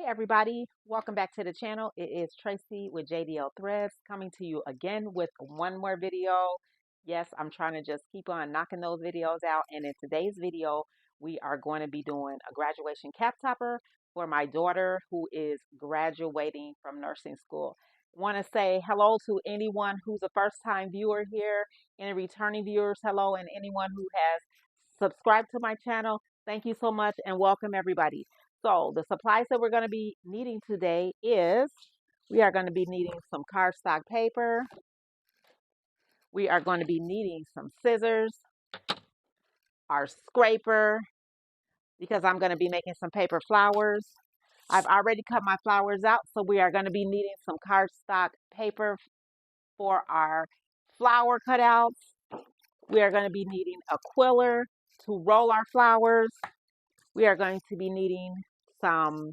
Everybody, welcome back to the channel. It is Tracy with JDL Threads coming to you again with one more video. Yes, I'm trying to just keep on knocking those videos out, and in today's video we are going to be doing a graduation cap topper for my daughter who is graduating from nursing school. Want to say hello to anyone who's a first-time viewer here, any returning viewers, hello, and anyone who has subscribed to my channel. Thank you so much and welcome everybody. So the supplies that we're going to be needing today is we are going to be needing some cardstock paper. We are going to be needing some scissors, our scraper, because I'm going to be making some paper flowers. I've already cut my flowers out, so we are going to be needing some cardstock paper for our flower cutouts. We are going to be needing a quiller to roll our flowers. We are going to be needing some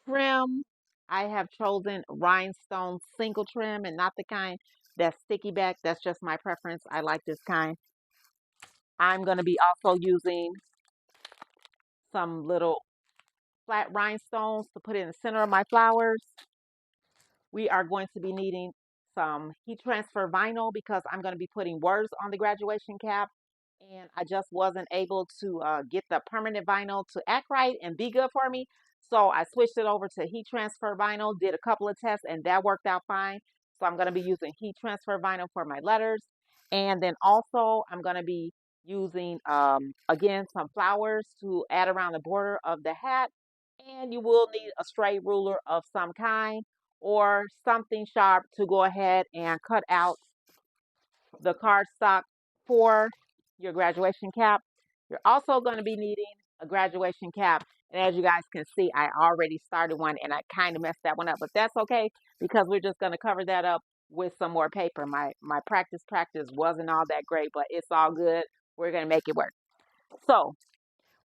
trim. I have chosen rhinestone single trim and not the kind that's sticky back. That's just my preference. I like this kind. I'm going to be also using some little flat rhinestones to put in the center of my flowers. We are going to be needing some heat transfer vinyl because I'm going to be putting words on the graduation cap. And I just wasn't able to get the permanent vinyl to act right and be good for me. So I switched it over to heat transfer vinyl, did a couple of tests, and that worked out fine. So I'm going to be using heat transfer vinyl for my letters. And then also I'm going to be using, again, some flowers to add around the border of the hat. And you will need a straight ruler of some kind or something sharp to go ahead and cut out the cardstock for your graduation cap. You're also going to be needing a graduation cap. And as you guys can see, I already started one and I kind of messed that one up, but that's okay because we're just going to cover that up with some more paper. My practice wasn't all that great, but it's all good. We're going to make it work. So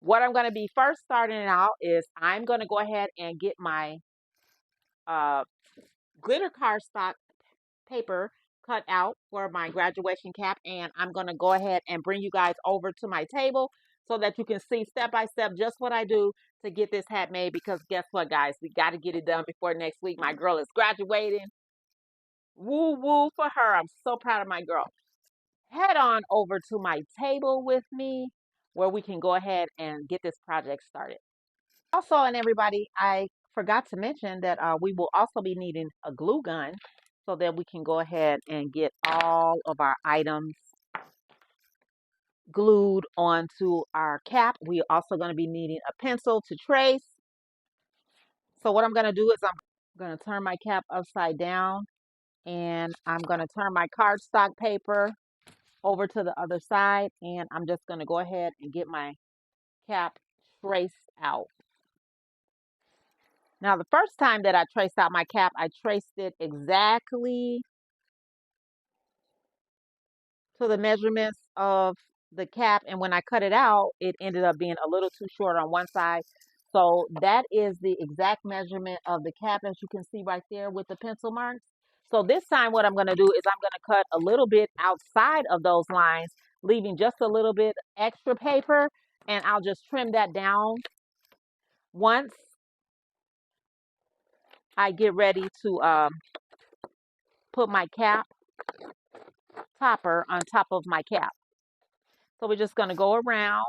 what I'm going to be first starting out is I'm going to go ahead and get my glitter cardstock paper cut out for my graduation cap, and I'm going to go ahead and bring you guys over to my table so that you can see step by step just what I do to get this hat made, because guess what, guys, we got to get it done before next week. My girl is graduating. Woo woo for her. I'm so proud of my girl. Head on over to my table with me where we can go ahead and get this project started. Also, and everybody, I forgot to mention that we will also be needing a glue gun so that we can go ahead and get all of our items glued onto our cap. We're also going to be needing a pencil to trace. So what I'm going to do is I'm going to turn my cap upside down, and I'm going to turn my cardstock paper over to the other side, and I'm just going to go ahead and get my cap traced out. Now, the first time that I traced out my cap, I traced it exactly to the measurements of the cap. And when I cut it out, it ended up being a little too short on one side. So that is the exact measurement of the cap, as you can see right there with the pencil marks. So this time what I'm going to do is I'm going to cut a little bit outside of those lines, leaving just a little bit extra paper. And I'll just trim that down once I get ready to put my cap topper on top of my cap. So we're just going to go around,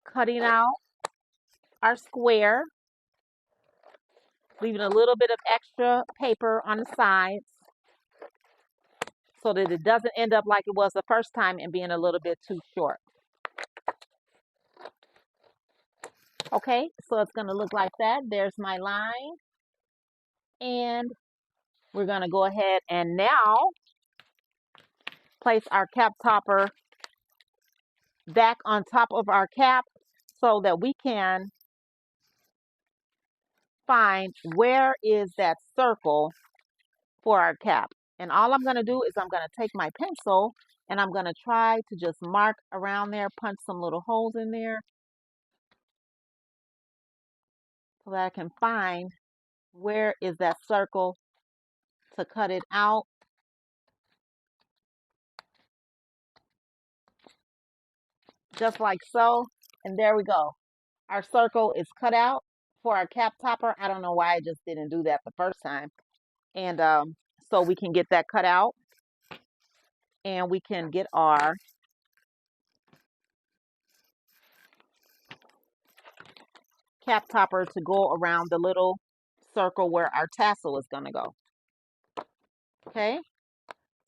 cutting out our square, leaving a little bit of extra paper on the sides so that it doesn't end up like it was the first time and being a little bit too short. Okay, so it's going to look like that. There's my line. And we're going to go ahead and now place our cap topper back on top of our cap so that we can find where is that circle for our cap. And all I'm going to do is I'm going to take my pencil and I'm going to try to just mark around there, punch some little holes in there so that I can find where is that circle to cut it out. just like so. And there we go. Our circle is cut out for our cap topper. I don't know why I just didn't do that the first time. And so we can get that cut out and we can get our cap topper to go around the little circle where our tassel is going to go. Okay,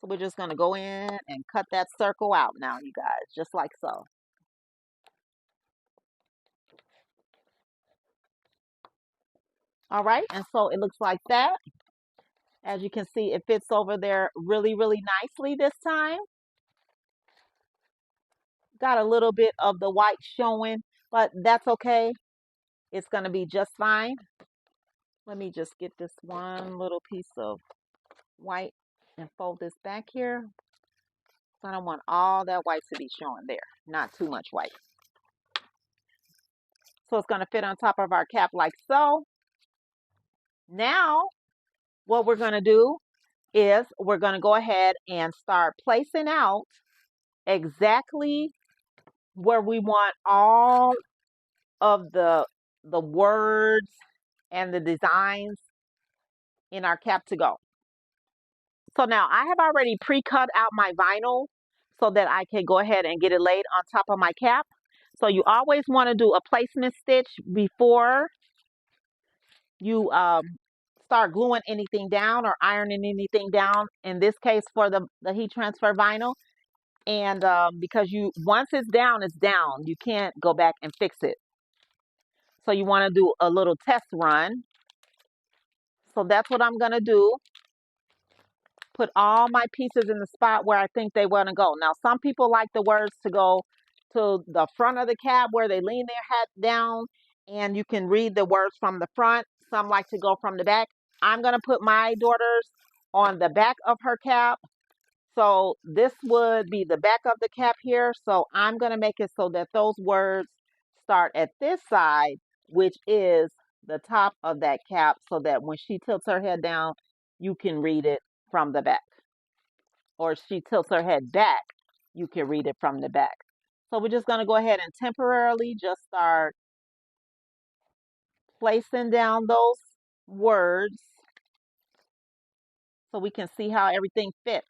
so we're just going to go in and cut that circle out now, you guys, just like so. All right, and so it looks like that. As you can see, it fits over there really, really nicely this time. Got a little bit of the white showing, but that's okay. It's going to be just fine. Let me just get this one little piece of white and fold this back here. I don't want all that white to be showing there, not too much white. So it's going to fit on top of our cap like so. Now, what we're going to do is we're going to go ahead and start placing out exactly where we want all of the words and the designs in our cap to go. So now I have already pre-cut out my vinyl so that I can go ahead and get it laid on top of my cap. So you always want to do a placement stitch before you start gluing anything down or ironing anything down. In this case for the heat transfer vinyl. And because once it's down, you can't go back and fix it. So you want to do a little test run. So that's what I'm going to do. Put all my pieces in the spot where I think they want to go. Now, some people like the words to go to the front of the cap where they lean their head down and you can read the words from the front. Some like to go from the back. I'm going to put my daughter's on the back of her cap. So this would be the back of the cap here. So I'm going to make it so that those words start at this side, which is the top of that cap, so that when she tilts her head down, you can read it from the back. Or she tilts her head back, you can read it from the back. So we're just going to go ahead and temporarily just start placing down those words so we can see how everything fits.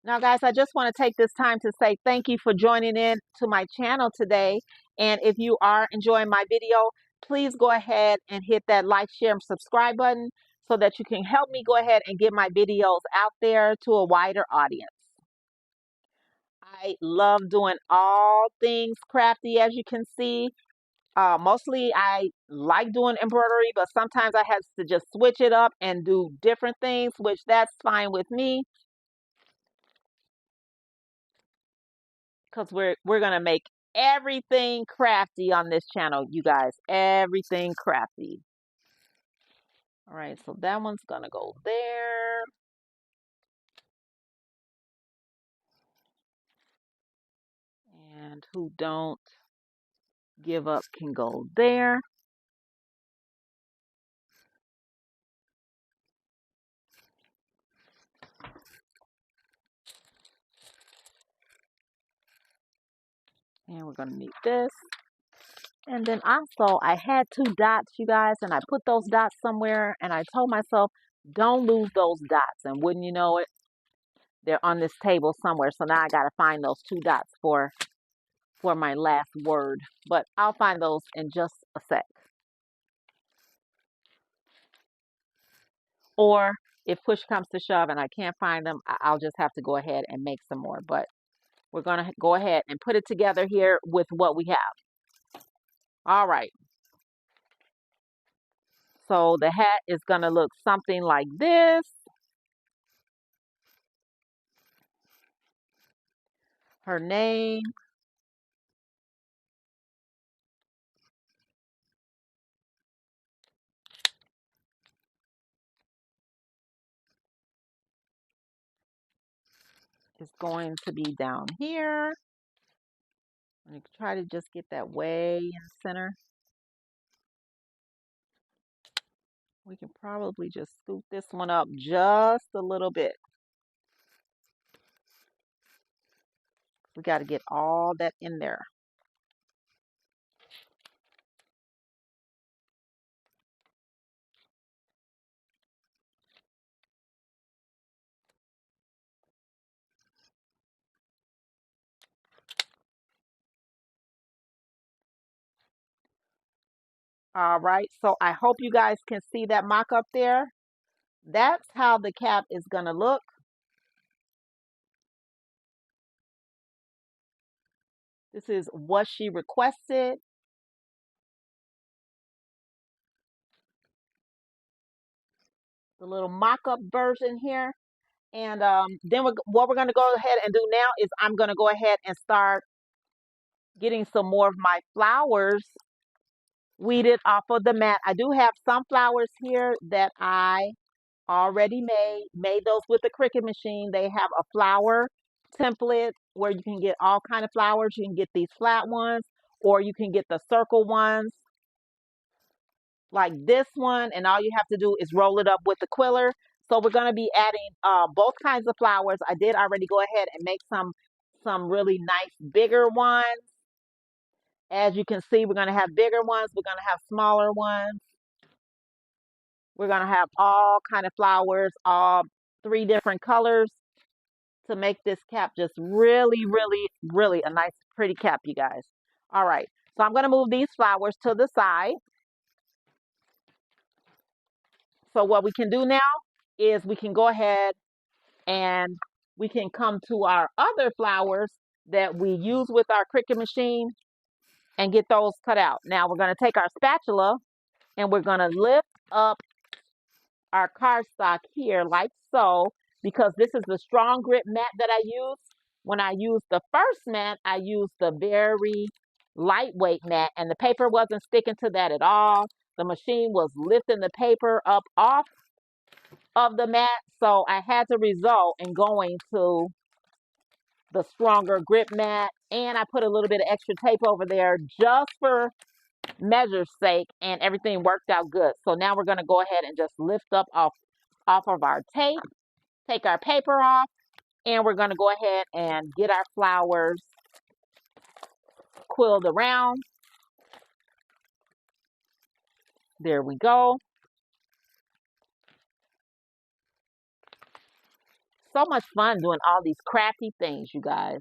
Now, guys, I just want to take this time to say thank you for joining in to my channel today. And if you are enjoying my video, please go ahead and hit that like, share, and subscribe button so that you can help me go ahead and get my videos out there to a wider audience. I love doing all things crafty, as you can see. Mostly I like doing embroidery, but sometimes I have to just switch it up and do different things, which that's fine with me. Because we're gonna make everything crafty on this channel, you guys. Everything crafty. All right, so that one's gonna go there. And who don't give up can go there. And we're gonna need this. And then also, I had 2 dots, you guys, and I put those dots somewhere, and I told myself, don't lose those dots. And wouldn't you know it, they're on this table somewhere. So now I got to find those 2 dots for my last word. But I'll find those in just a sec. Or if push comes to shove and I can't find them, I'll just have to go ahead and make some more. But we're going to go ahead and put it together here with what we have. All right. So the hat is going to look something like this. Her name. Is going to be down here. I'm going to try to just get that way in the center. We can probably just scoop this one up just a little bit. We got to get all that in there. All right, so I hope you guys can see that mock up there. That's how the cap is going to look. This is what she requested. The little mock-up version here. And then what we're going to go ahead and do now is I'm going to go ahead and start getting some more of my flowers weeded off of the mat. I do have some flowers here that I already made those with the Cricut machine. They have a flower template where you can get all kind of flowers. You can get these flat ones, or you can get the circle ones like this one, and all you have to do is roll it up with the quiller. So we're going to be adding both kinds of flowers. I did already go ahead and make some really nice bigger ones. As you can see, we're going to have bigger ones. We're going to have smaller ones. We're going to have all kind of flowers, all 3 different colors to make this cap just really, really, really a nice, pretty cap, you guys. All right. So I'm going to move these flowers to the side. So what we can do now is we can go ahead and we can come to our other flowers that we use with our Cricut machine and get those cut out. Now we're going to take our spatula and we're going to lift up our cardstock here like so, because this is the strong grip mat that I use. When I used the first mat, I used the very lightweight mat, and the paper wasn't sticking to that at all. The machine was lifting the paper up off of the mat, so I had to result in going to the stronger grip mat, and I put a little bit of extra tape over there just for measure's sake, and everything worked out good. So now we're going to go ahead and just lift up off of our tape, take our paper off, and we're going to go ahead and get our flowers quilled around. There we go. So much fun doing all these crafty things, you guys.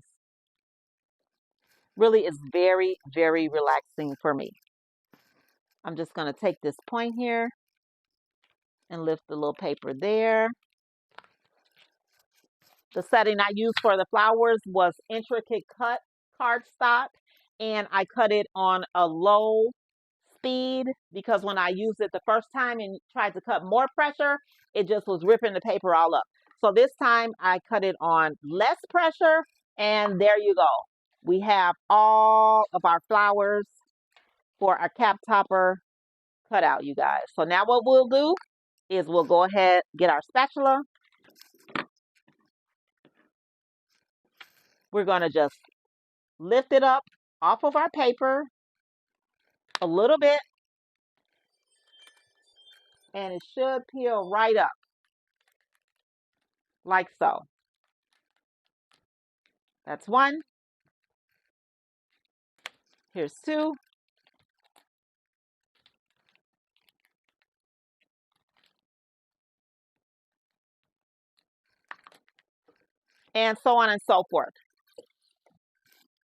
Really is very, very relaxing for me. I'm just going to take this point here and lift the little paper there. The setting I used for the flowers was intricate cut cardstock, and I cut it on a low speed because when I used it the first time and tried to cut more pressure, it just was ripping the paper all up. So this time I cut it on less pressure, and there you go. We have all of our flowers for our cap topper cut out, you guys. So now what we'll do is we'll go ahead, get our spatula. We're going to just lift it up off of our paper a little bit, and it should peel right up like so. That's 1. Here's 2. And so on and so forth.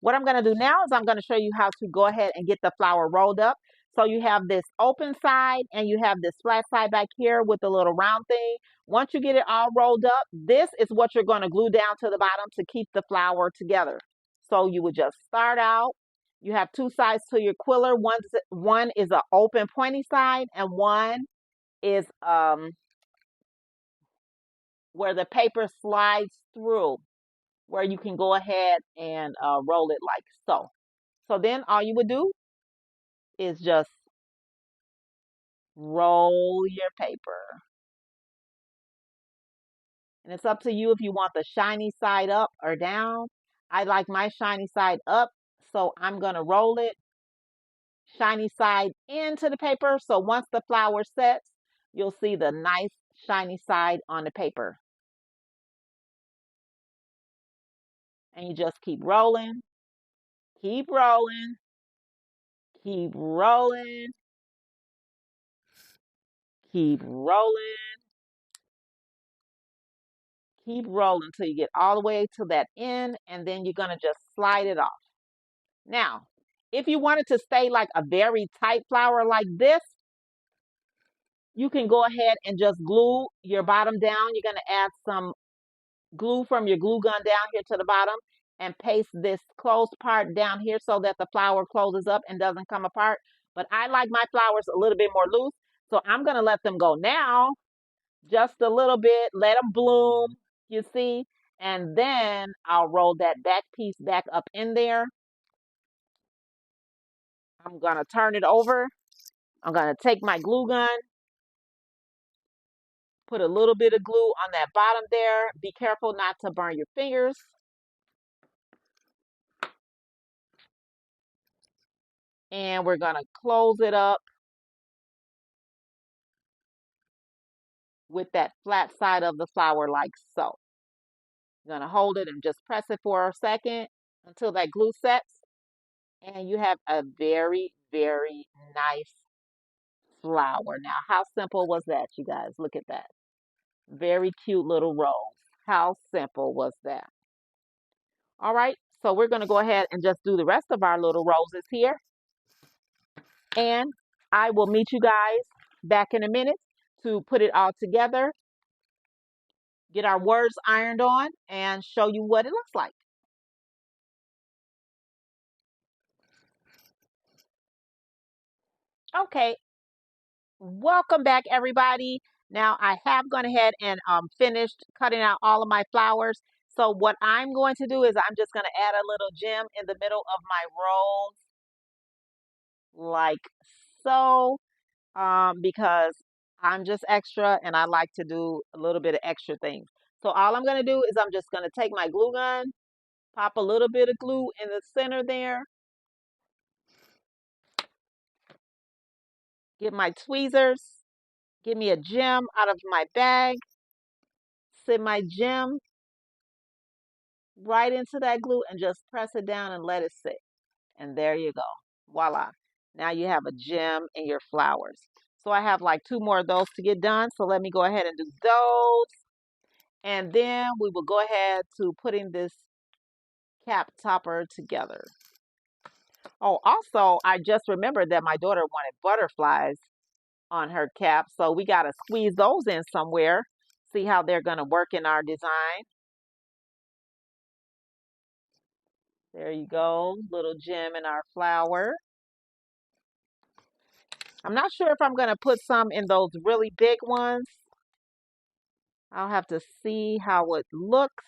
What I'm going to do now is I'm going to show you how to go ahead and get the flower rolled up. So you have this open side and you have this flat side back here with the little round thing. Once you get it all rolled up, this is what you're going to glue down to the bottom to keep the flower together. So you would just start out. You have 2 sides to your quiller. One is an open pointy side, and one is where the paper slides through, where you can go ahead and roll it like so. So then all you would do is just roll your paper. And it's up to you if you want the shiny side up or down. I like my shiny side up, so I'm going to roll it shiny side into the paper. So once the flower sets, you'll see the nice shiny side on the paper. And you just keep rolling, keep rolling, keep rolling, keep rolling, keep rolling until you get all the way to that end, and then you're going to just slide it off. Now, if you wanted to stay like a very tight flower like this, you can go ahead and just glue your bottom down. You're going to add some glue from your glue gun down here to the bottom and paste this closed part down here so that the flower closes up and doesn't come apart. But I like my flowers a little bit more loose, so I'm going to let them go now just a little bit, let them bloom, you see, and then I'll roll that back piece back up in there. I'm going to turn it over. I'm going to take my glue gun, put a little bit of glue on that bottom there. Be careful not to burn your fingers. And we're going to close it up with that flat side of the flower like so. You're going to hold it and just press it for a second until that glue sets. And you have a very, very nice flower. Now, how simple was that, you guys? Look at that. Very cute little rose. How simple was that? All right, so we're going to go ahead and just do the rest of our little roses here. And I will meet you guys back in a minute to put it all together, get our words ironed on, and show you what it looks like. Okay, welcome back, everybody. Now, I have gone ahead and finished cutting out all of my flowers. So what I'm going to do is I'm just going to add a little gem in the middle of my rose, like so, because I'm just extra and I like to do a little bit of extra things. So all I'm going to do is I'm just going to take my glue gun, pop a little bit of glue in the center there, get my tweezers, get me a gem out of my bag, sit my gem right into that glue and just press it down and let it sit. And there you go. Voila. Now you have a gem in your flowers. So I have like 2 more of those to get done. So let me go ahead and do those. And then we will go ahead to putting this cap topper together. Oh, also, I just remembered that my daughter wanted butterflies on her cap. So we got to squeeze those in somewhere. See how they're going to work in our design. There you go. Little gem in our flower. I'm not sure if I'm going to put some in those really big ones. I'll have to see how it looks.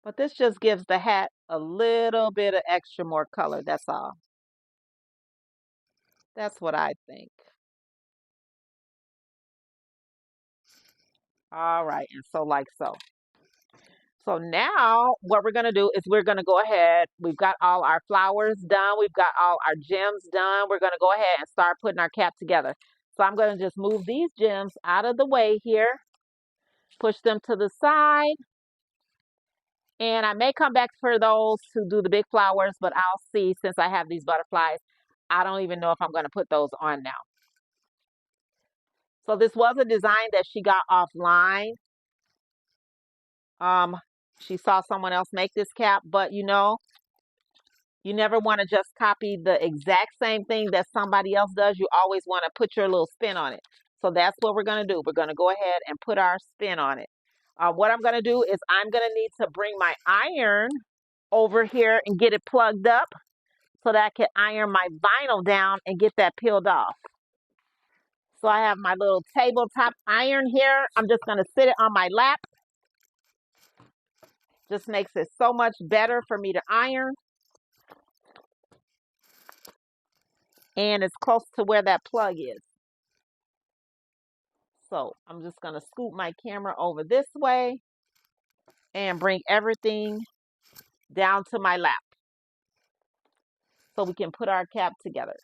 But this just gives the hat a little bit of extra more color. That's all. That's what I think. All right. And so like so. So now what we're going to do is we're going to go ahead. We've got all our flowers done. We've got all our gems done. We're going to go ahead and start putting our cap together. So I'm going to just move these gems out of the way here. Push them to the side. And I may come back for those to do the big flowers, but I'll see since I have these butterflies. I don't even know if I'm going to put those on now. So this was a design that she got offline. She saw someone else make this cap, but you know, you never want to just copy the exact same thing that somebody else does. You always want to put your little spin on it. So that's what we're going to do. We're going to go ahead and put our spin on it. What I'm going to do is I'm going to need to bring my iron over here and get it plugged up so that I can iron my vinyl down and get that peeled off. So I have my little tabletop iron here. I'm just going to sit it on my lap. Just makes it so much better for me to iron. And it's close to where that plug is. So I'm just going to scoot my camera over this way and bring everything down to my lap so we can put our cap together.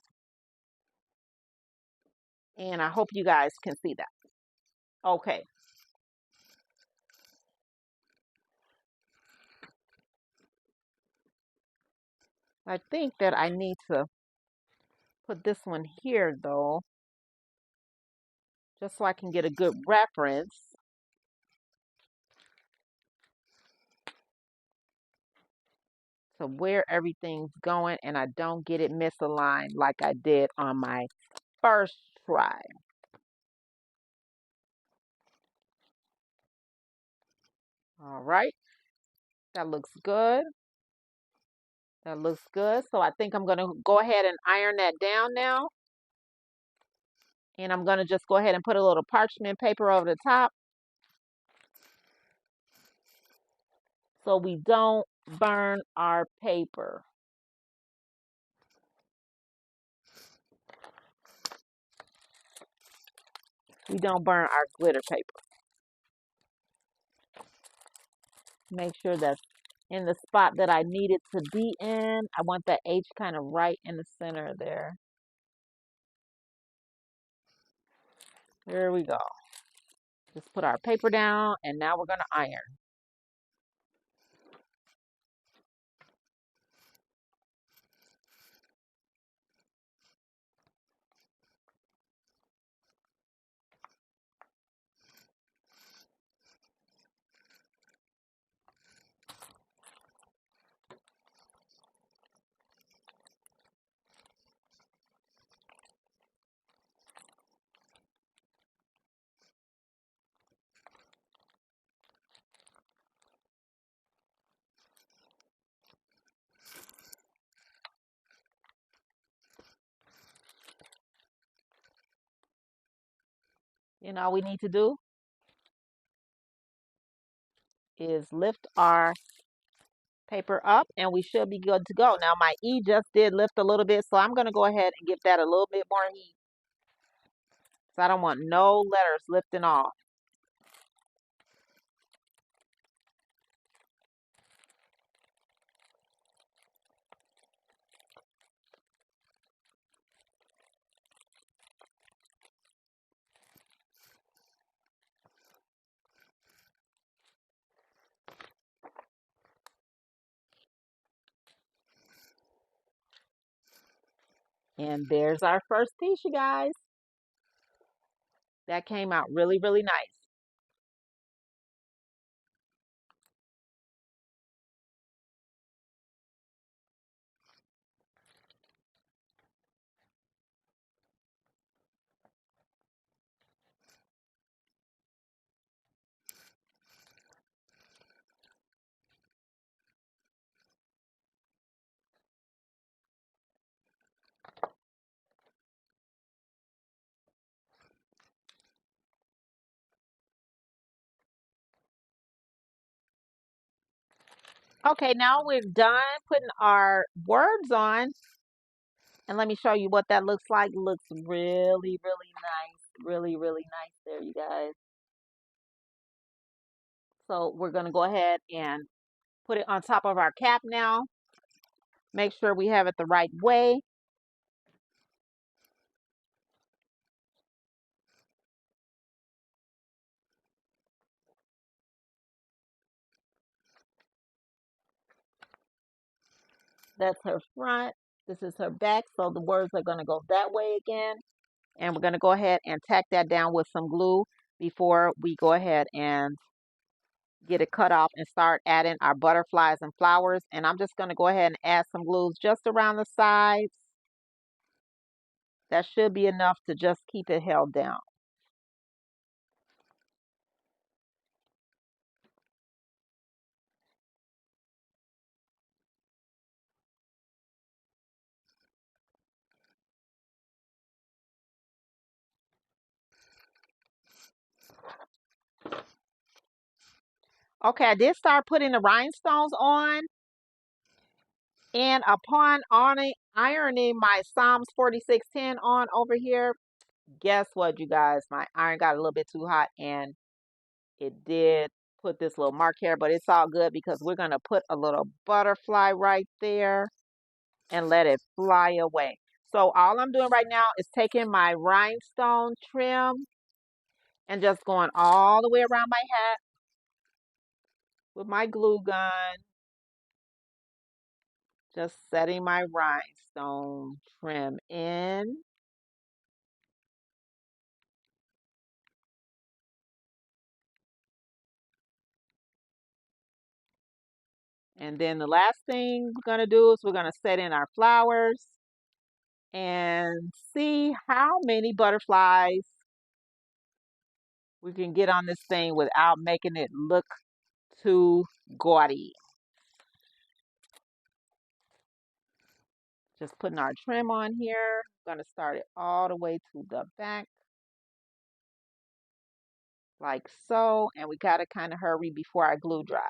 And I hope you guys can see that. Okay. I think that I need to put this one here though, just so I can get a good reference to where everything's going and I don't get it misaligned like I did on my first try. All right, that looks good. That looks good. So I think I'm going to go ahead and iron that down now. And I'm going to just go ahead and put a little parchment paper over the top so we don't burn our paper. We don't burn our glitter paper. Make sure that's in the spot that I need it to be in. I want that H kind of right in the center there. There we go. Just put our paper down and now we're going to iron. And all we need to do is lift our paper up and we should be good to go. Now my E just did lift a little bit, so I'm going to go ahead and give that a little bit more heat. So I don't want no letters lifting off. And there's our first piece, you guys. That came out really, really nice. Okay, now we're done putting our words on. And let me show you what that looks like. Looks really, really nice. Really, really nice there, you guys. So we're going to go ahead and put it on top of our cap now. Make sure we have it the right way. That's her front. This is her back. So the words are going to go that way again. And we're going to go ahead and tack that down with some glue before we go ahead and get it cut off and start adding our butterflies and flowers. And I'm just going to go ahead and add some glues just around the sides. That should be enough to just keep it held down. Okay, I did start putting the rhinestones on. And upon ironing my Psalms 46:10 on over here, guess what, you guys? My iron got a little bit too hot and it did put this little mark here, but it's all good because we're going to put a little butterfly right there and let it fly away. So all I'm doing right now is taking my rhinestone trim and just going all the way around my hat with my glue gun, just setting my rhinestone trim in. And then the last thing we're going to do is we're going to set in our flowers and see how many butterflies we can get on this thing without making it look too gaudy. Just putting our trim on here. I'm going to start it all the way to the back like so. And we got to kind of hurry before our glue dries.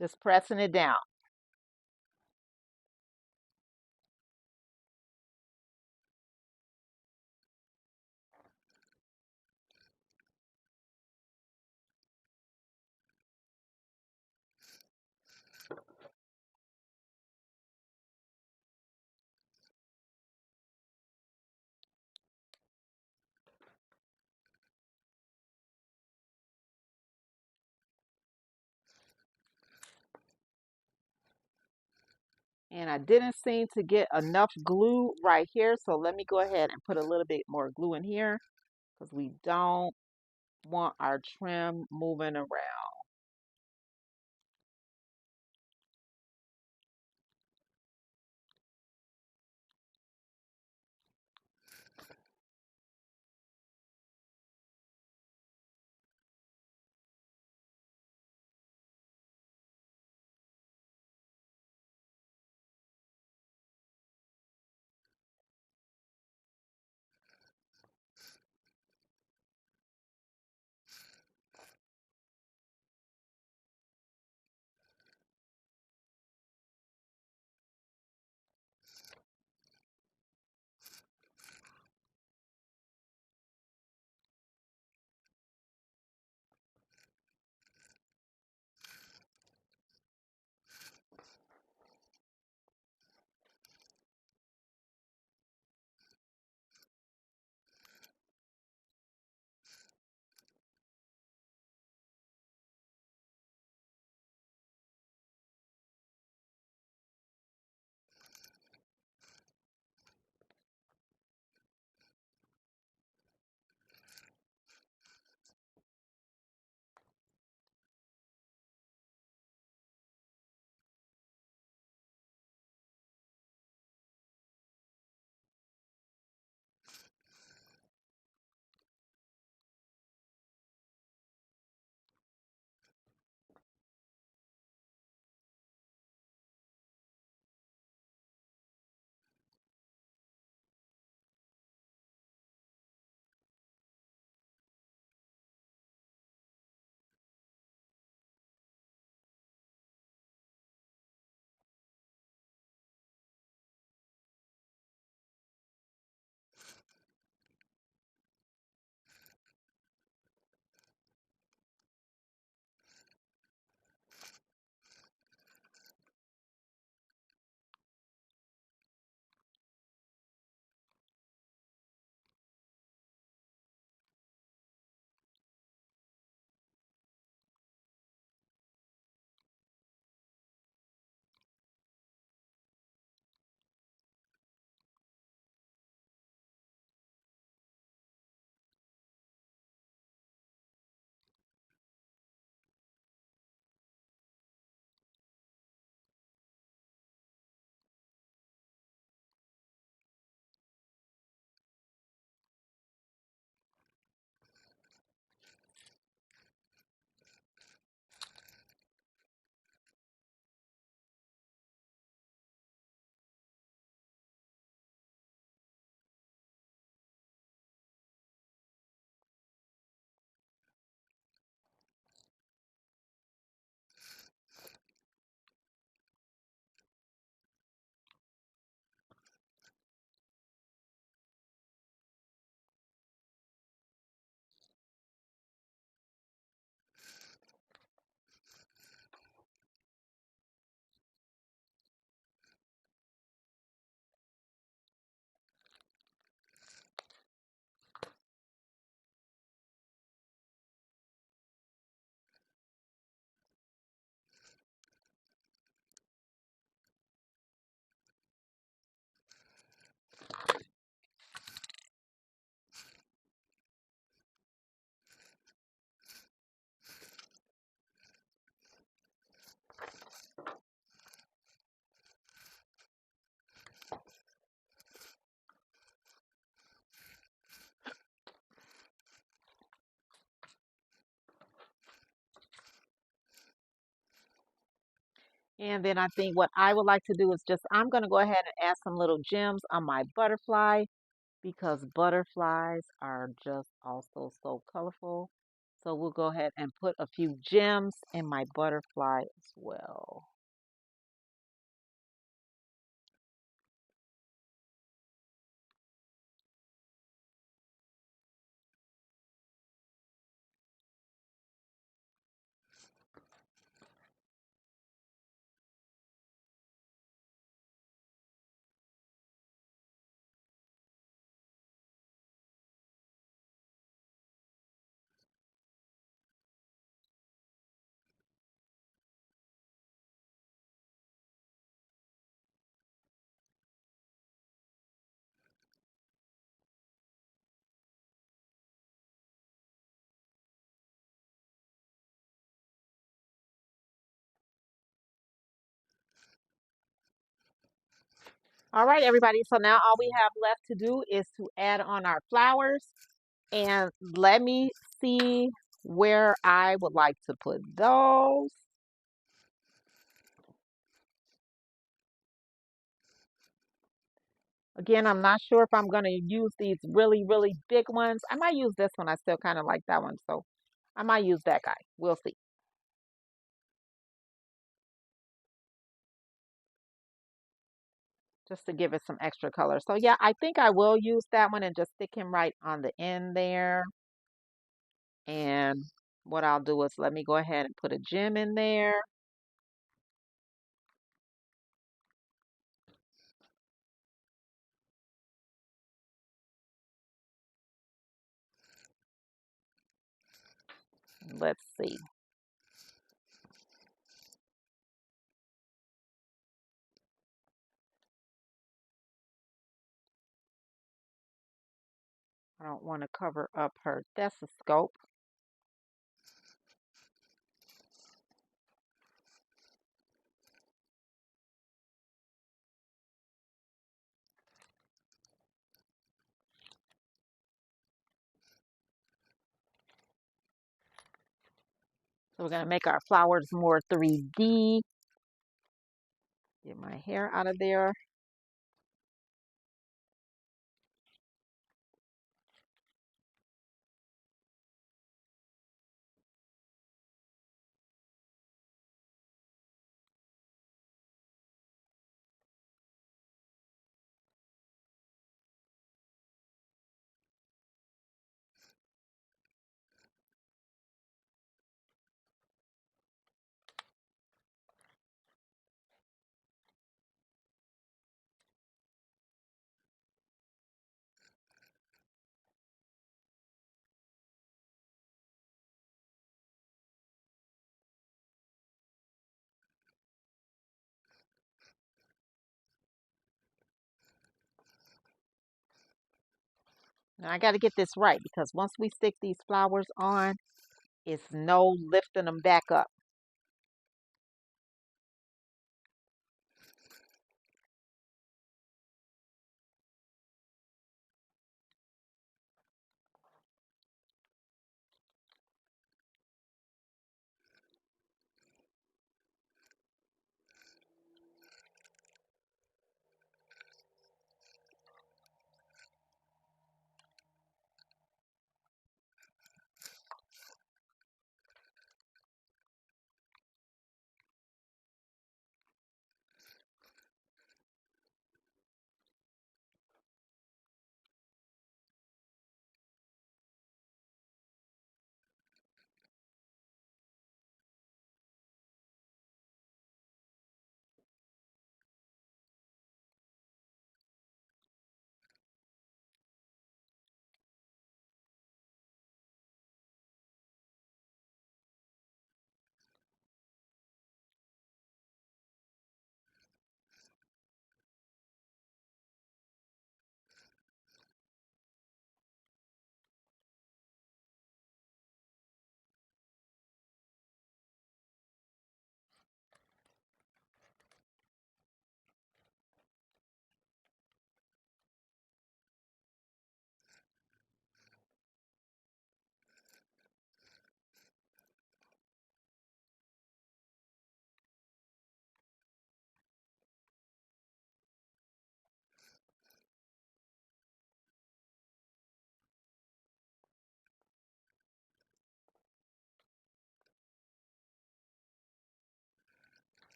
Just pressing it down. And I didn't seem to get enough glue right here. So let me go ahead and put a little bit more glue in here because we don't want our trim moving around. And then I think what I would like to do is just, I'm going to go ahead and add some little gems on my butterfly because butterflies are just also so colorful. So we'll go ahead and put a few gems in my butterfly as well. All right, everybody. So now all we have left to do is to add on our flowers. And let me see where I would like to put those. Again, I'm not sure if I'm going to use these really, really big ones. I might use this one. I still kind of like that one. So I might use that guy. We'll see. Just to give it some extra color. So yeah, I think I will use that one and just stick him right on the end there. And what I'll do is let me go ahead and put a gem in there. Let's see. I don't want to cover up her stethoscope. So we're going to make our flowers more 3D. Get my hair out of there. Now I got to get this right because once we stick these flowers on, it's no lifting them back up.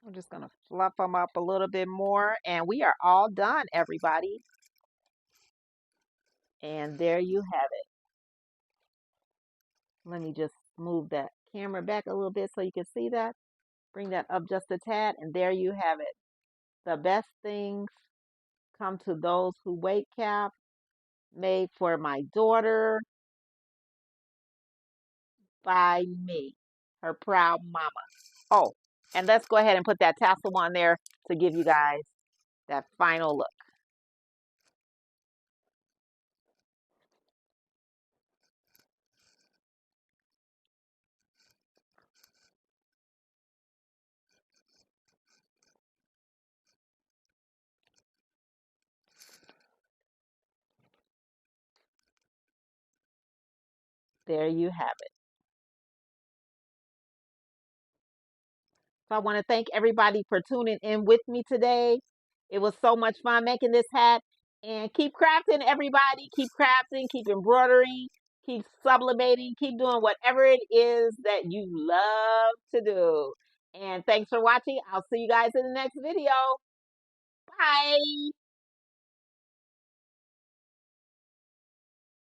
I'm just going to fluff them up a little bit more. And we are all done, everybody. And there you have it. Let me just move that camera back a little bit so you can see that. Bring that up just a tad. And there you have it. The best things come to those who wait cap, made for my daughter by me, her proud mama. Oh, and let's go ahead and put that tassel on there to give you guys that final look. There you have it. So I want to thank everybody for tuning in with me today. It was so much fun making this hat. And keep crafting, everybody. Keep crafting, keep embroidering, keep sublimating, keep doing whatever it is that you love to do. And thanks for watching. I'll see you guys in the next video. Bye.